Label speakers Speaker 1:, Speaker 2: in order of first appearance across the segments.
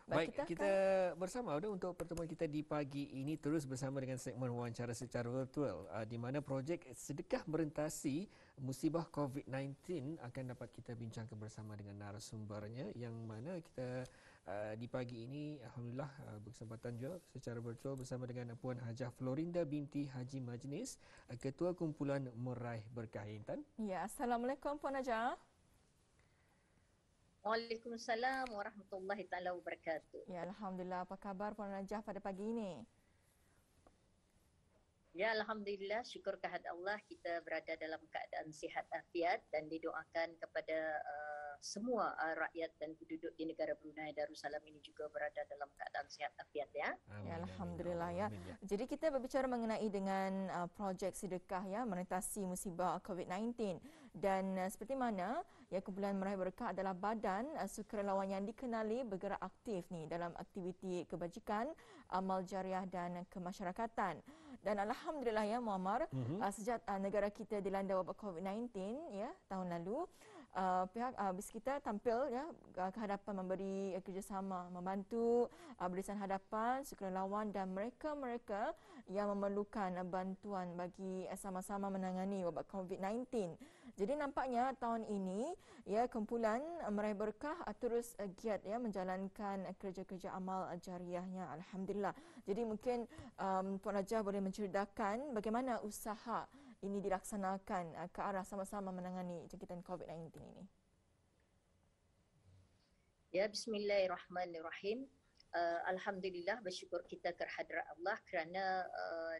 Speaker 1: Baik,
Speaker 2: kita
Speaker 1: kita
Speaker 2: akan
Speaker 1: bersama untuk pertemuan kita di pagi ini terus bersama dengan segmen wawancara secara virtual di mana projek sedekah merentasi musibah COVID-19 akan dapat kita bincangkan bersama dengan narasumbernya yang mana kita di pagi ini alhamdulillah berkesempatan juga secara virtual bersama dengan Puan Hajah Florinda binti Haji Majnis, Ketua Kumpulan Meraih Berkah Intan.
Speaker 2: Ya, Assalamualaikum Puan Najah.
Speaker 3: Waalaikumsalam warahmatullahi taala wabarakatuh.
Speaker 2: Ya, alhamdulillah. Apa khabar Puan Najah pada pagi ini?
Speaker 3: Ya, alhamdulillah, syukur kehad Allah kita berada dalam keadaan sihat afiat dan didoakan kepada semua rakyat dan penduduk di negara Brunei Darussalam ini juga berada dalam keadaan sihat afiat ya.
Speaker 1: Amin,
Speaker 2: Ya, alhamdulillah
Speaker 1: amin,
Speaker 2: ya.
Speaker 1: amin, ya.
Speaker 2: Jadi kita berbicara mengenai dengan projek sedekah ya merentasi musibah COVID-19 dan seperti mana ya Kumpulan Meraih Berkah adalah badan sukarelawan yang dikenali bergerak aktif ni dalam aktiviti kebajikan, amal jariah dan kemasyarakatan. Dan alhamdulillah ya Muammar, sejak negara kita dilanda wabak COVID-19 ya tahun lalu, pihak BIS kita tampil ya ke hadapan memberi kerjasama membantu barisan hadapan sukarelawan dan mereka-mereka yang memerlukan bantuan bagi sama-sama menangani wabak COVID-19. Jadi nampaknya tahun ini ya Kumpulan Meraih Berkah terus giat ya menjalankan kerja-kerja amal jariahnya, alhamdulillah. Jadi mungkin Puan Najah boleh menceritakan bagaimana usaha ini dilaksanakan ke arah sama-sama menangani jangkitan COVID-19 ini.
Speaker 3: Ya, bismillahirrahmanirrahim. Alhamdulillah, bersyukur kita kehadrat Allah kerana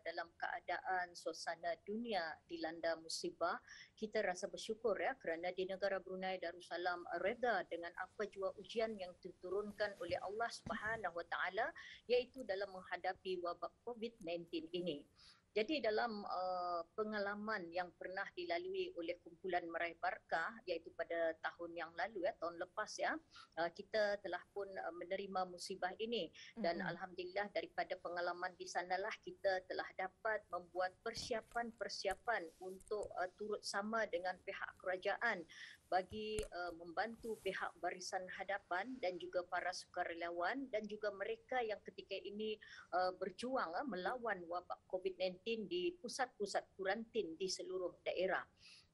Speaker 3: dalam keadaan suasana dunia dilanda musibah, kita rasa bersyukur ya kerana di negara Brunei Darussalam reda dengan apa jua ujian yang diturunkan oleh Allah Subhanahu Wa Taala iaitu dalam menghadapi wabak COVID-19 ini. Jadi dalam pengalaman yang pernah dilalui oleh Kumpulan Meraih Berkah iaitu pada tahun yang lalu ya, tahun lepas ya, kita telah pun menerima musibah ini dan alhamdulillah daripada pengalaman di sanalah kita telah dapat membuat persiapan-persiapan untuk turut sama dengan pihak kerajaan bagi membantu pihak barisan hadapan dan juga para sukarelawan dan juga mereka yang ketika ini berjuang melawan wabak COVID-19 di pusat-pusat kuarantin di seluruh daerah.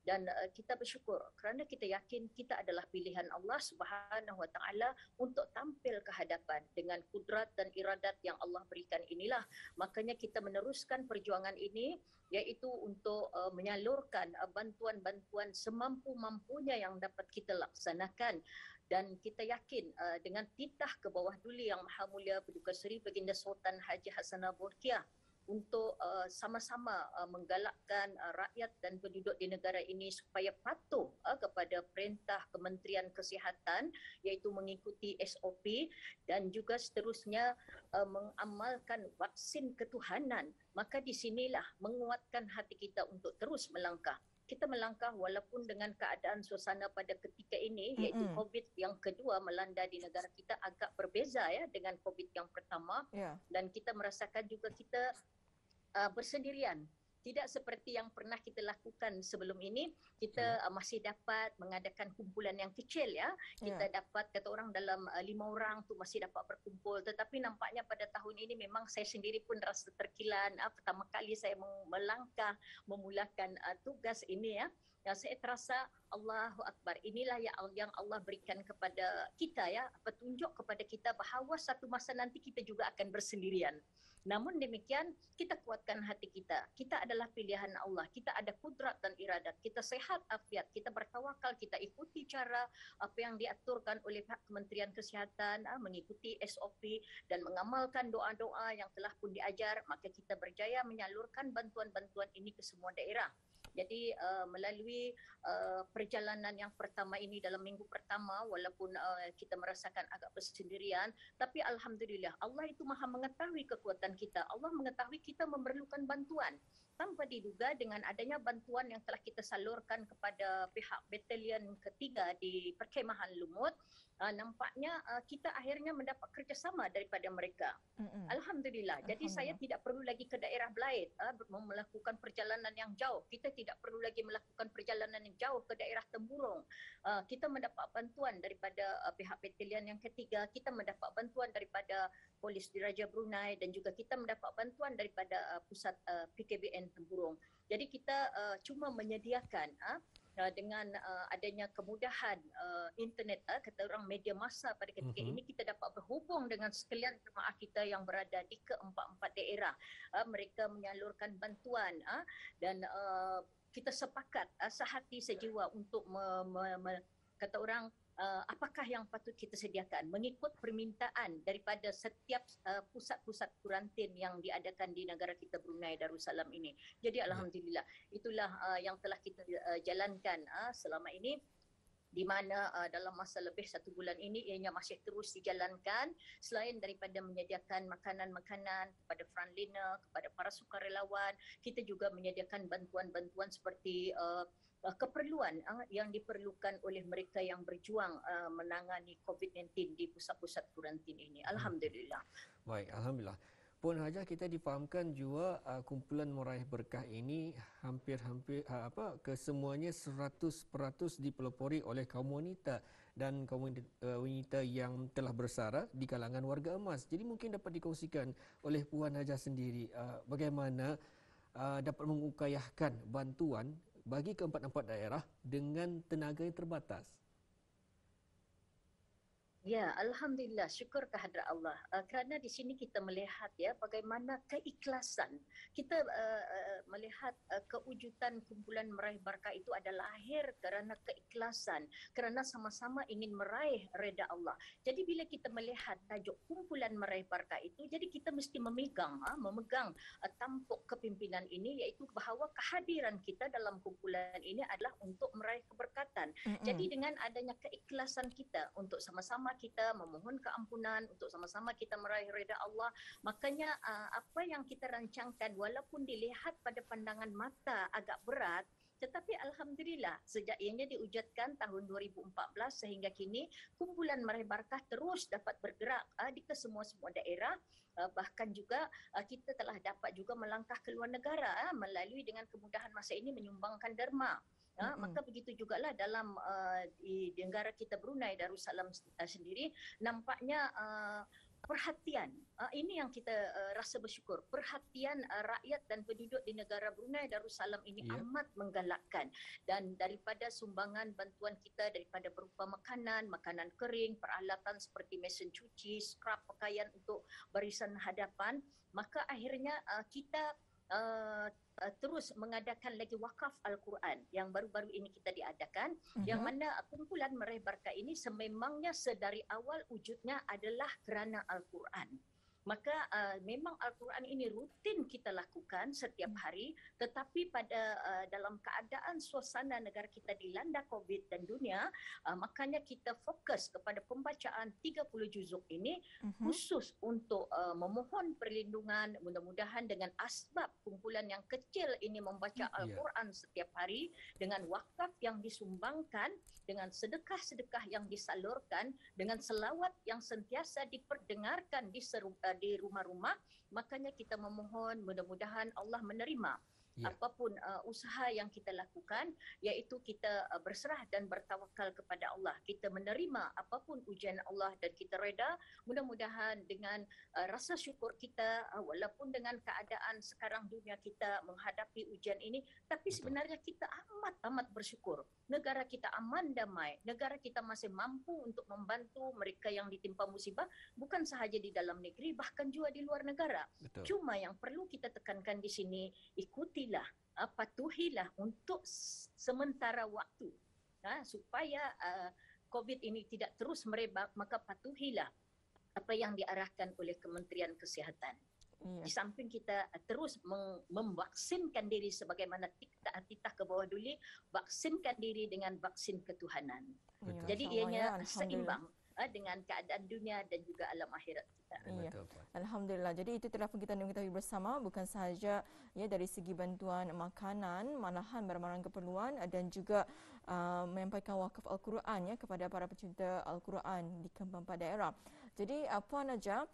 Speaker 3: Dan kita bersyukur kerana kita yakin kita adalah pilihan Allah Subhanahu Wa Taala untuk tampil ke hadapan dengan kudrat dan iradat yang Allah berikan inilah. Makanya kita meneruskan perjuangan ini iaitu untuk menyalurkan bantuan-bantuan semampu-mampunya yang dapat kita laksanakan. Dan kita yakin dengan titah ke bawah duli Yang Maha Mulia Paduka Seri Baginda Sultan Haji Hassanah Bolkiah untuk sama-sama menggalakkan rakyat dan penduduk di negara ini supaya patuh kepada perintah Kementerian Kesihatan iaitu mengikuti SOP dan juga seterusnya mengamalkan vaksin ketuhanan. Maka di sinilah menguatkan hati kita untuk terus melangkah. Kita melangkah walaupun dengan keadaan suasana pada ketika ini iaitu COVID yang kedua melanda di negara kita agak berbeza ya dengan COVID yang pertama dan kita merasakan juga kita bersendirian. Tidak seperti yang pernah kita lakukan sebelum ini, kita masih dapat mengadakan kumpulan yang kecil ya. Kita dapat kata orang dalam 5 orang tu masih dapat berkumpul. Tetapi nampaknya pada tahun ini memang saya sendiri pun rasa terkilan. Pertama kali saya melangkah memulakan tugas ini ya. Yang saya terasa Allahu Akbar. Inilah yang Allah berikan kepada kita ya, petunjuk kepada kita bahawa satu masa nanti kita juga akan bersendirian. Namun demikian kita kuatkan hati kita. Kita adalah pilihan Allah. Kita ada kudrat dan iradat. Kita sehat afiat. Kita bertawakal. Kita ikuti cara apa yang diaturkan oleh pihak Kementerian Kesihatan, mengikuti SOP dan mengamalkan doa-doa yang telah pun diajar. Maka kita berjaya menyalurkan bantuan-bantuan ini ke semua daerah. Jadi melalui perjalanan yang pertama ini dalam minggu pertama walaupun kita merasakan agak bersendirian tapi alhamdulillah Allah itu Maha mengetahui kekuatan kita. Allah mengetahui kita memerlukan bantuan. Tanpa diduga dengan adanya bantuan yang telah kita salurkan kepada pihak batalion ketiga di Perkemahan Lumut, nampaknya kita akhirnya mendapat kerjasama daripada mereka. Alhamdulillah. Jadi saya tidak perlu lagi ke daerah Belait melakukan perjalanan yang jauh. Kita tidak perlu lagi melakukan perjalanan yang jauh ke daerah Temburong. Kita mendapat bantuan daripada pihak Batalion yang ketiga. Kita mendapat bantuan daripada Polis Diraja Brunei dan juga kita mendapat bantuan daripada pusat PKBN Temburong. Jadi kita cuma menyediakan dengan adanya kemudahan internet, kata orang media massa pada ketika ini, kita dapat berhubung dengan sekalian jemaah kita yang berada di keempat-empat daerah. Mereka menyalurkan bantuan dan kita sepakat sehati sejiwa untuk kata orang apakah yang patut kita sediakan mengikut permintaan daripada setiap pusat-pusat kuarantin yang diadakan di negara kita Brunei Darussalam ini. Jadi alhamdulillah itulah yang telah kita jalankan selama ini, di mana dalam masa lebih 1 bulan ini ianya masih terus dijalankan. Selain daripada menyediakan makanan-makanan kepada frontliner, kepada para sukarelawan, kita juga menyediakan bantuan-bantuan seperti keperluan yang diperlukan oleh mereka yang berjuang menangani COVID-19 di pusat-pusat kuarantin ini. Alhamdulillah.
Speaker 1: Baik, alhamdulillah. Puan Hajah, kita difahamkan juga kumpulan meraih berkah ini hampir-hampir kesemuanya 100% dipelopori oleh kaum wanita dan kaum wanita yang telah bersara di kalangan warga emas. Jadi mungkin dapat dikongsikan oleh Puan Hajah sendiri bagaimana dapat mengukayahkan bantuan bagi keempat-empat daerah dengan tenaga yang terbatas.
Speaker 3: Ya, alhamdulillah, syukur kehadrat Allah. Kerana di sini kita melihat bagaimana keikhlasan. Kita melihat kewujudan kumpulan meraih barakah itu adalah lahir kerana keikhlasan, kerana sama-sama ingin meraih reda Allah. Jadi bila kita melihat tajuk kumpulan meraih barakah itu, jadi kita mesti memegang tampuk kepimpinan ini, iaitu bahawa kehadiran kita dalam kumpulan ini adalah untuk meraih keberkatan. Jadi dengan adanya keikhlasan kita untuk sama-sama kita memohon keampunan, untuk sama-sama kita meraih reda Allah, makanya apa yang kita rancangkan walaupun dilihat pada pandangan mata agak berat, tetapi alhamdulillah sejak ianya diwujudkan tahun 2014 sehingga kini kumpulan meraih barakah terus dapat bergerak di kesemua daerah. Bahkan juga kita telah dapat juga melangkah ke luar negara melalui dengan kemudahan masa ini menyumbangkan derma. Maka begitu jugalah dalam di negara kita Brunei Darussalam sendiri, nampaknya perhatian ini yang kita rasa bersyukur, perhatian rakyat dan penduduk di negara Brunei Darussalam ini amat menggalakkan, dan daripada sumbangan bantuan kita daripada berupa makanan kering, peralatan seperti mesin cuci, skrap pakaian untuk barisan hadapan, maka akhirnya kita terus mengadakan lagi wakaf Al-Quran yang baru-baru ini kita diadakan, yang mana kumpulan meraih barakah ini sememangnya sedari awal wujudnya adalah kerana Al-Quran. Maka memang Al-Quran ini rutin kita lakukan setiap hari, tetapi pada dalam keadaan suasana negara kita dilanda COVID dan dunia, makanya kita fokus kepada pembacaan 30 juzuk ini khusus untuk memohon perlindungan. Mudah-mudahan dengan asbab kumpulan yang kecil ini membaca Al-Quran setiap hari, dengan wakaf yang disumbangkan, dengan sedekah-sedekah yang disalurkan, dengan selawat yang sentiasa diperdengarkan di rumah-rumah, makanya kita memohon mudah-mudahan Allah menerima apapun usaha yang kita lakukan, iaitu kita berserah dan bertawakal kepada Allah. Kita menerima apapun ujian Allah dan kita reda. Mudah-mudahan dengan rasa syukur kita, walaupun dengan keadaan sekarang dunia kita menghadapi ujian ini, tapi sebenarnya kita amat bersyukur. Negara kita aman damai, negara kita masih mampu untuk membantu mereka yang ditimpa musibah, bukan sahaja di dalam negeri, bahkan juga di luar negara. Betul. Cuma yang perlu kita tekankan di sini, ikutilah, patuhilah untuk sementara waktu, supaya COVID ini tidak terus merebak, maka patuhilah apa yang diarahkan oleh Kementerian Kesihatan. Di samping kita terus memvaksinkan diri sebagaimana titah ke bawah duli, vaksinkan diri dengan vaksin ketuhanan. Betul. Jadi ianya seimbang. dengan keadaan dunia dan juga alam akhirat kita.
Speaker 2: Ya.
Speaker 1: Betul, Puan.
Speaker 2: Alhamdulillah. Jadi itu telah pun kita mengetahui bersama, bukan sahaja ya dari segi bantuan makanan, malahan barang-barang keperluan dan juga menyampaikan wakaf Al-Quran ya kepada para pecinta Al-Quran di Kempang daerah. Jadi Puan Najah,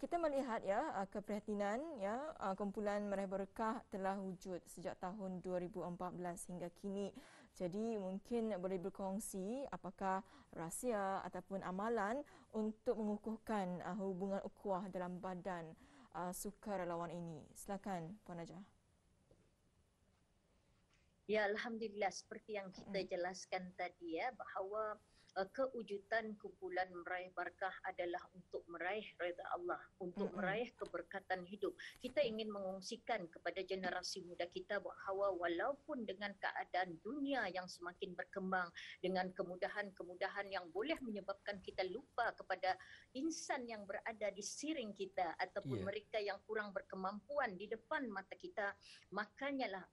Speaker 2: kita melihat ya keprihatinan ya kumpulan Meraih Berkah telah wujud sejak tahun 2014 hingga kini. Jadi mungkin boleh berkongsi apakah rahsia ataupun amalan untuk mengukuhkan hubungan ukhuwah dalam badan sukarelawan ini. Silakan Puan Najah.
Speaker 3: Ya, Alhamdulillah, seperti yang kita jelaskan tadi ya, bahawa kewujudan kumpulan Meraih Barakah adalah untuk meraih redha Allah, untuk meraih keberkatan hidup. Kita ingin mengungsikan kepada generasi muda kita bahawa walaupun dengan keadaan dunia yang semakin berkembang, dengan kemudahan-kemudahan yang boleh menyebabkan kita lupa kepada insan yang berada di siring kita ataupun mereka yang kurang berkemampuan di depan mata kita, makanya lah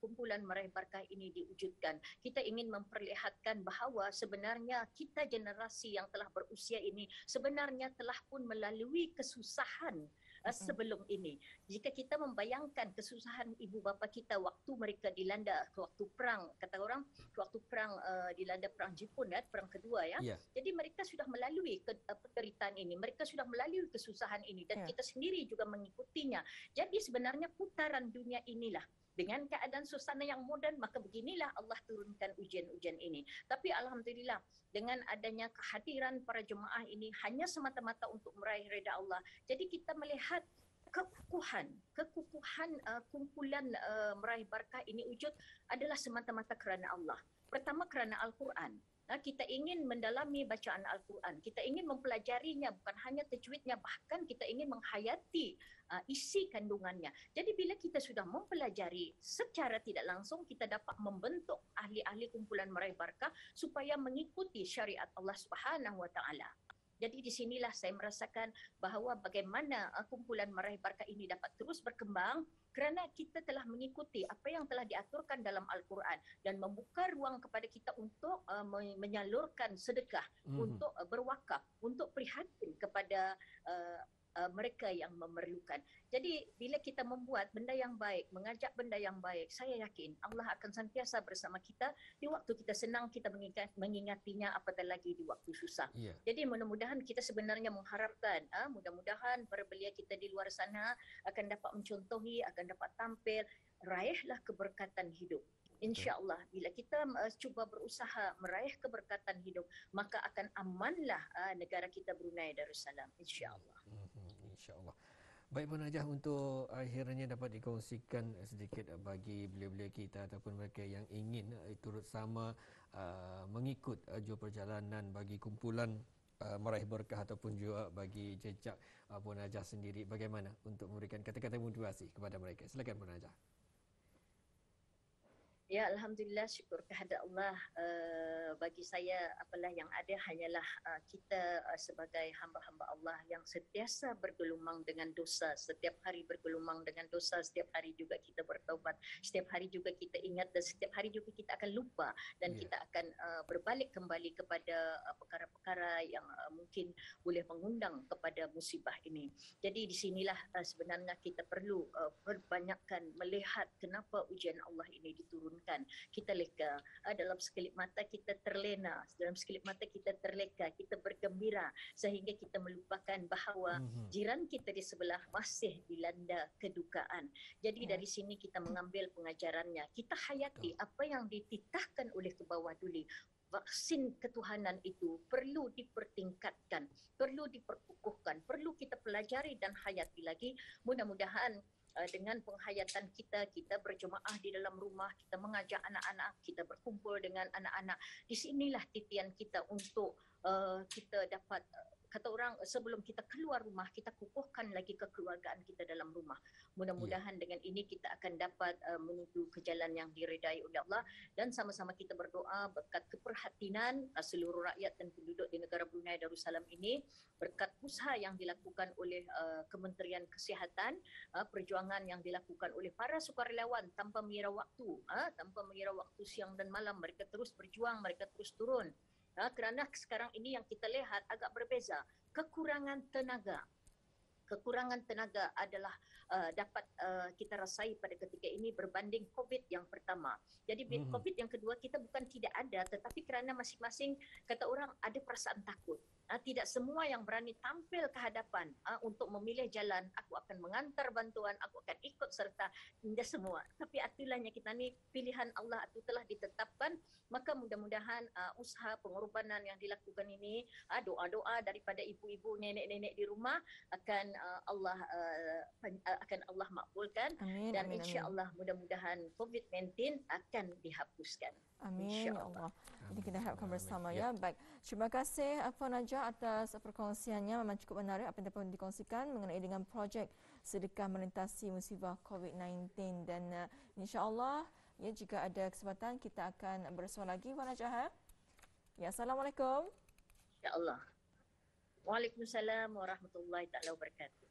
Speaker 3: kumpulan Meraih Barakah ini diwujudkan. Kita ingin memperlihatkan bahawa sebenarnya kita generasi yang telah berusia ini sebenarnya telah pun melalui kesusahan sebelum ini. Jika kita membayangkan kesusahan ibu bapa kita waktu mereka dilanda waktu perang, kata orang waktu perang dilanda perang Jepun ya, perang kedua ya. Jadi mereka sudah melalui penderitaan ini, mereka sudah melalui kesusahan ini dan kita sendiri juga mengikutinya. Jadi sebenarnya putaran dunia inilah, dengan keadaan suasana yang moden, maka beginilah Allah turunkan ujian-ujian ini. Tapi alhamdulillah, dengan adanya kehadiran para jemaah ini hanya semata-mata untuk meraih redha Allah. Jadi kita melihat kekukuhan kumpulan Meraih Barakah ini wujud adalah semata-mata kerana Allah. Pertama kerana Al-Quran. Kita ingin mendalami bacaan Al-Quran. Kita ingin mempelajarinya, bukan hanya tajwidnya, bahkan kita ingin menghayati isi kandungannya. Jadi bila kita sudah mempelajari secara tidak langsung, kita dapat membentuk ahli-ahli kumpulan Meraih Barakah supaya mengikuti syariat Allah Subhanahu Wa Taala. Jadi di sinilah saya merasakan bahawa bagaimana kumpulan Meraih Barakah ini dapat terus berkembang kerana kita telah mengikuti apa yang telah diaturkan dalam Al-Quran dan membuka ruang kepada kita untuk menyalurkan sedekah, untuk berwakaf, untuk prihatin kepada mereka yang memerlukan. Jadi bila kita membuat benda yang baik, mengajak benda yang baik, saya yakin Allah akan sentiasa bersama kita. Di waktu kita senang, kita mengingatinya, apatah lagi di waktu susah. Jadi mudah-mudahan kita sebenarnya mengharapkan, mudah-mudahan para belia kita di luar sana akan dapat mencontohi, akan dapat tampil, raihlah keberkatan hidup. InsyaAllah bila kita cuba berusaha meraih keberkatan hidup, maka akan amanlah negara kita Brunei Darussalam, insyaAllah.
Speaker 1: InsyaAllah. Baik Puan Najah, untuk akhirnya dapat dikongsikan sedikit bagi belia-belia kita ataupun mereka yang ingin turut sama mengikut jua perjalanan bagi kumpulan Meraih Berkah ataupun juga bagi jejak Puan Najah sendiri, bagaimana untuk memberikan kata-kata motivasi kepada mereka? Silakan Puan Najah.
Speaker 3: Ya, Alhamdulillah, syukur kehadrat Allah. Bagi saya, apalah yang ada hanyalah kita sebagai hamba-hamba Allah yang sentiasa bergelumang dengan dosa, setiap hari bergelumang dengan dosa, setiap hari juga kita bertaubat, setiap hari juga kita ingat dan setiap hari juga kita akan lupa dan kita akan berbalik kembali kepada perkara-perkara yang mungkin boleh mengundang kepada musibah ini. Jadi di sinilah sebenarnya kita perlu perbanyakkan melihat kenapa ujian Allah ini diturunkan. Kita leka, dalam sekelip mata kita terlena, dalam sekelip mata kita terleka, kita bergembira sehingga kita melupakan bahawa jiran kita di sebelah masih dilanda kedukaan. Jadi dari sini kita mengambil pengajarannya, kita hayati apa yang dititahkan oleh ke bawah dulu. Vaksin ketuhanan itu perlu dipertingkatkan, perlu diperkukuhkan, perlu kita pelajari dan hayati lagi. Mudah-mudahan dengan penghayatan kita berjemaah di dalam rumah, kita mengajak anak-anak, kita berkumpul dengan anak-anak. Di sinilah titian kita untuk kita dapat, kata orang, sebelum kita keluar rumah, kita kukuhkan lagi kekeluargaan kita dalam rumah. Mudah-mudahan dengan ini kita akan dapat menuju ke jalan yang diredai oleh Allah dan sama-sama kita berdoa berkat keperhatian seluruh rakyat dan penduduk di negara Brunei Darussalam ini, berkat usaha yang dilakukan oleh Kementerian Kesihatan, perjuangan yang dilakukan oleh para sukarelawan tanpa mengira waktu, siang dan malam, mereka terus berjuang, mereka terus turun Kerana sekarang ini yang kita lihat agak berbeza, kekurangan tenaga. Kekurangan tenaga adalah dapat kita rasai pada ketika ini berbanding COVID yang pertama. Jadi COVID yang kedua kita bukan tidak ada, tetapi kerana masing-masing kata orang ada perasaan takut. Tidak semua yang berani tampil ke hadapan untuk memilih jalan, aku akan mengantar bantuan, aku akan ikut serta, tidak semua. Tapi atulahnya kita ni pilihan Allah itu telah ditetapkan, maka mudah-mudahan usaha pengorbanan yang dilakukan ini, doa-doa daripada ibu-ibu, nenek-nenek di rumah akan Allah makbulkan.
Speaker 2: Amin,
Speaker 3: dan
Speaker 2: amin,
Speaker 3: insya-Allah mudah-mudahan COVID-19 akan dihapuskan.
Speaker 2: Amin ya Allah. Jadi kita harapkan bersama ya. Baik. Terima kasih Puan Najah atas perkongsiannya. Memang cukup menarik apa yang dapat dikongsikan mengenai dengan projek sedekah melintasi musibah COVID-19 dan insya-Allah ya jika ada kesempatan kita akan bersua lagi Puan Najah. Ya, assalamualaikum.
Speaker 3: Insya-Allah. Waalaikumsalam warahmatullahi taala wabarakatuh.